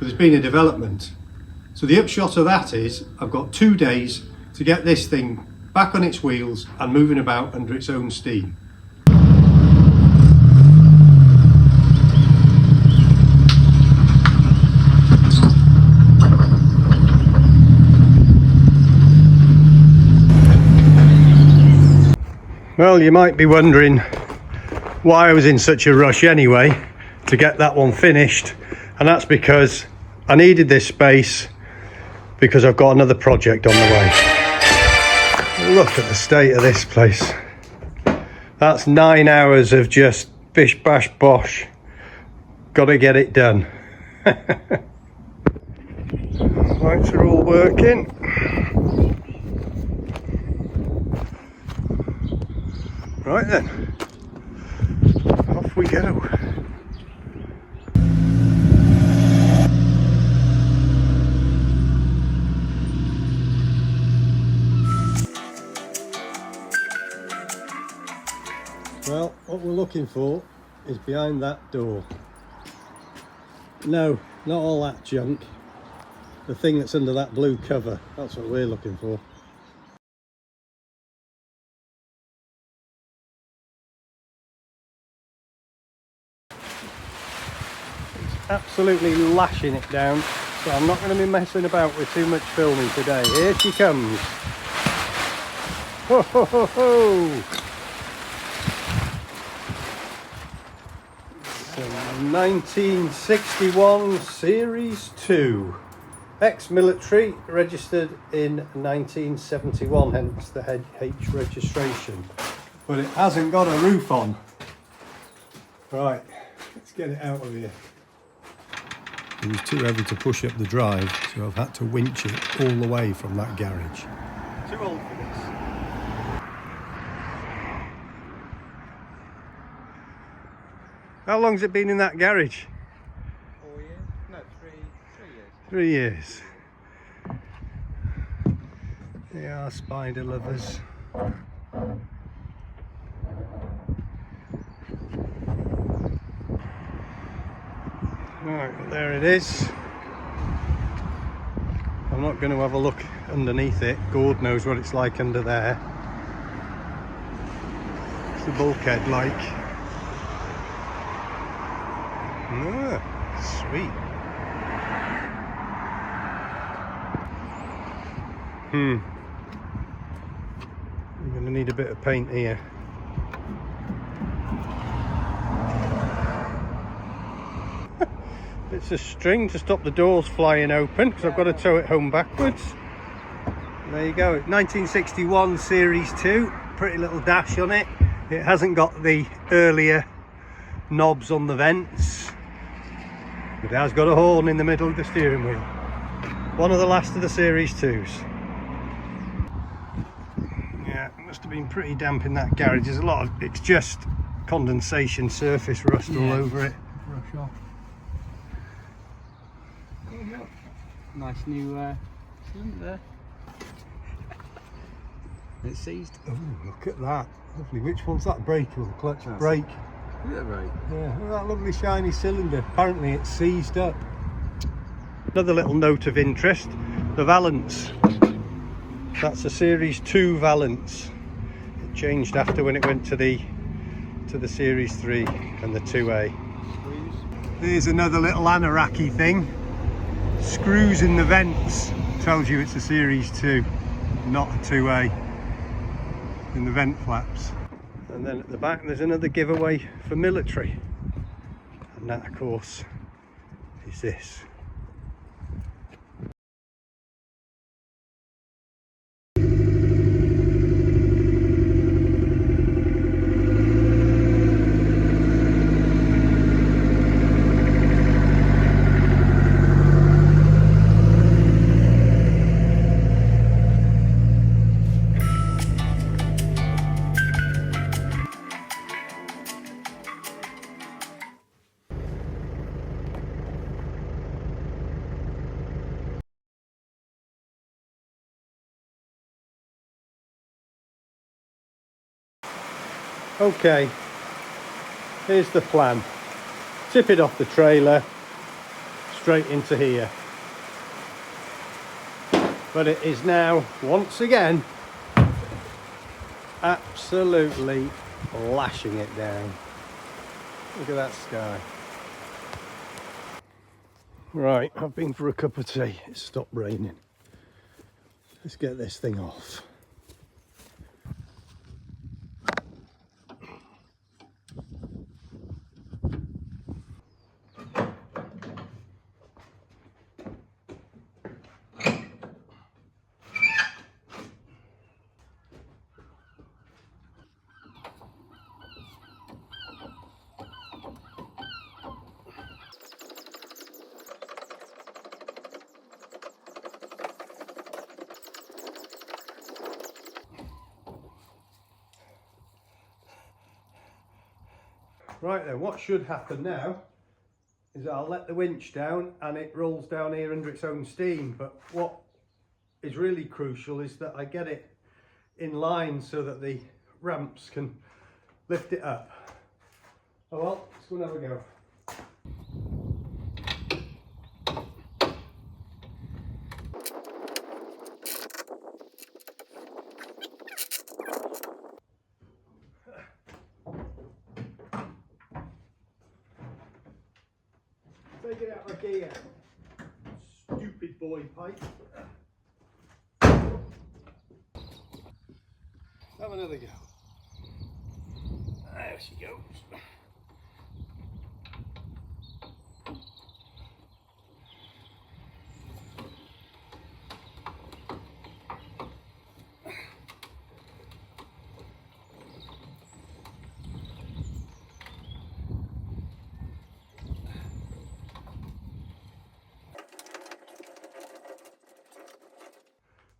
there's been a development. So the upshot of that is I've got 2 days to get this thing back on its wheels and moving about under its own steam. Well, you might be wondering why I was in such a rush anyway to get that one finished, and that's because I needed this space because I've got another project on the way. Look at the state of this place. That's 9 hours of just bish bash bosh. Gotta get it done. Lights are all working. Right then, off we go. Well, what we're looking for is behind that door. No, not all that junk. The thing that's under that blue cover, that's what we're looking for. Absolutely lashing it down, so I'm not going to be messing about with too much filming today. Here she comes. Ho ho ho ho! So 1961 Series 2. Ex-military, registered in 1971, hence the H registration. But it hasn't got a roof on. Right, let's get it out of here. It was too heavy to push up the drive, so I've had to winch it all the way from that garage. Too old for this. How long's it been in that garage? 4 years? No, 3 years. 3 years. They are spider lovers. Right, well, there it is. I'm not going to have a look underneath it. God knows what it's like under there. What's the bulkhead like? Ah, sweet. I'm going to need a bit of paint here. It's a string to stop the doors flying open because I've got to tow it home backwards. There you go, 1961 Series 2, pretty little dash on it. It hasn't got the earlier knobs on the vents, but it has got a horn in the middle of the steering wheel. One of the last of the Series 2s. Yeah, it must have been pretty damp in that garage. There's a lot of, it's just condensation, surface rust all over it. Brush off. Nice new cylinder there. It's seized. Oh, look at that. Lovely. Which one's that? Brake or the clutch? That's brake. Is it a brake? Yeah, look at that lovely shiny cylinder. Apparently it's seized up. Another little note of interest, the valance. That's a Series 2 valance. It changed after when it went to the Series 3 and the 2A. There's another little anoraki thing. Screws in the vents. Tells you it's a Series 2, not a 2A. In the vent flaps. And then at the back there's another giveaway for military. And that of course is this. Okay, here's the plan. Tip it off the trailer, straight into here. But it is now, once again, absolutely lashing it down. Look at that sky. Right, I've been for a cup of tea. It's stopped raining. Let's get this thing off. Right then, what should happen now is I'll let the winch down and it rolls down here under its own steam. But what is really crucial is that I get it in line so that the ramps can lift it up. Oh well, let's go and have a go. Take it out of gear. Stupid boy pipe. Have another go. There she goes.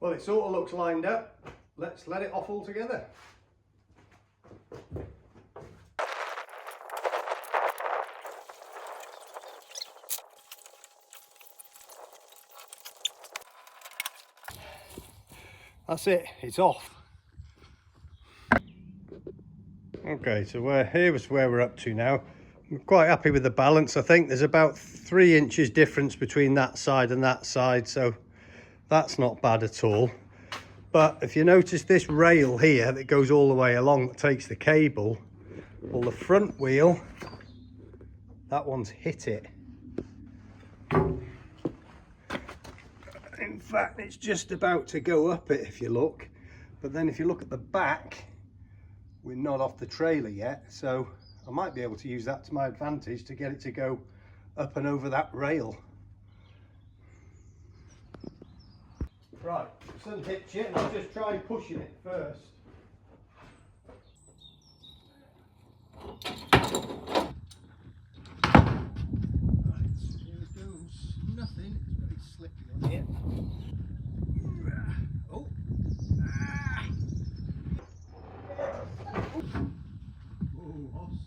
Well, it sort of looks lined up. Let's let it off altogether. That's it, it's off. Okay, so here's where we're up to now. I'm quite happy with the balance. I think there's about 3 inches difference between that side and that side, so that's not bad at all. But if you notice this rail here that goes all the way along that takes the cable, well, the front wheel, that one's hit it. In fact, it's just about to go up it if you look. But then if you look at the back, we're not off the trailer yet, so I might be able to use that to my advantage to get it to go up and over that rail. Right, it's unhitch it and I'll just try pushing it first. Right, here it goes. Nothing, it's very slippery on here. Oh! Ah. Oh, horse.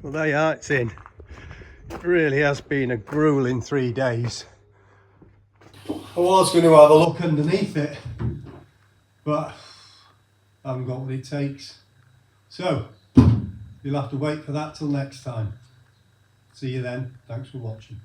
Well, there you are, it's in. It really has been a grueling 3 days. I was going to have a look underneath it, but I haven't got what it takes. So, you'll have to wait for that till next time. See you then. Thanks for watching.